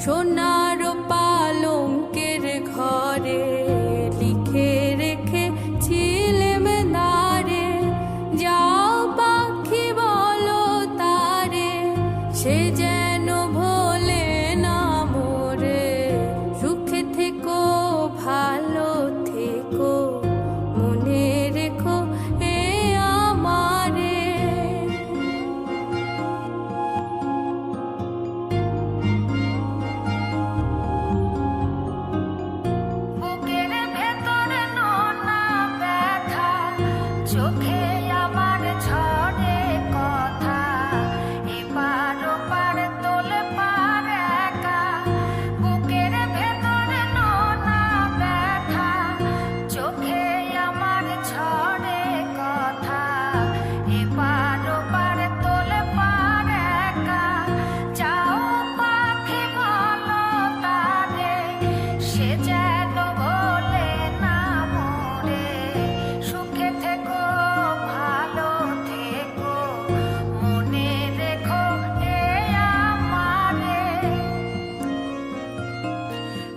সোনার পালঙ্কের ঘরে লিখে রেখেছিলেম নারে, যাও পাখি বলো তারে, সে যেন ভোলে না মোরে। সুখে থেকো ভালো থেকো, মনে রেখো এ আমারে। বুকের ভেতরে নোনা ব্যথা, চোখে আমার ঝরে কথা, এপার ওপার তোলে পার একা। বুকের ভেতরে নোনা ব্যথা, চোখে আমার ঝরে কথা, এপার ওপার তোলে পার একা। যাও পাখি বলো তারে, সে যেন ভোলে না মোরে। সুখে থেকো ভালো থেকো, মনে রেখো এ আমারে।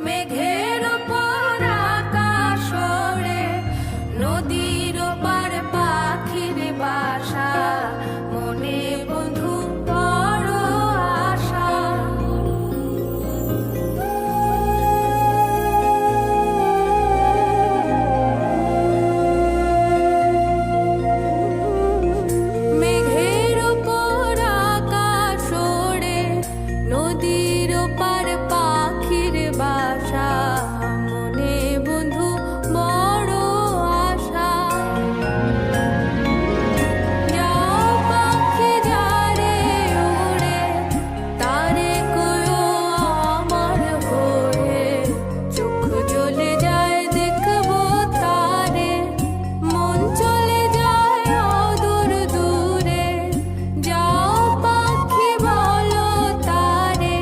মেঘের ওপর আকাশ ওড়ে, নদীর ওপার পাখির বাসা, মনে বন্ধু বড় আশা। মেঘের ওপর আকাশ ওড়ে, নদীর ওপার পাখির বাসা, মনে বন্ধু বড় আশা। যাও পাখি যারে ওড়ে, তারে কয়ো আমার হয়ে, চোখ জ্বলে যায় দেখবো তারে, মন চলে যায় অদূর দূরে। যাও পাখি বলো তারে,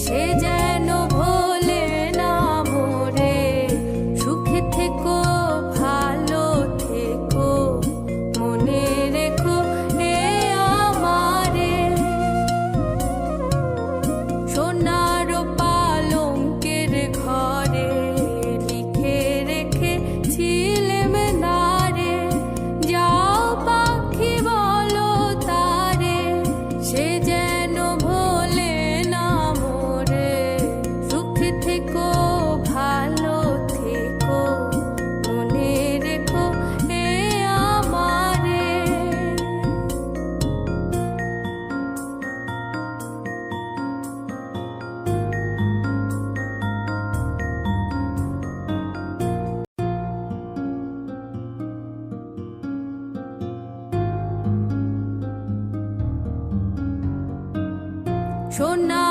সে যেন ভোলে না মোরে। সুখে থেকো ভালো থেকো, মনে রেখো এ আমারে। সোনার পালঙ্কের ঘরে লিখে রেখেছিলেম নারে, যাও পাখি বলো তারে, সে যেন ভোলে না মোরে। সুখে থেকো ভালো থেকো, মনে রেখো এ আমারে। সোনা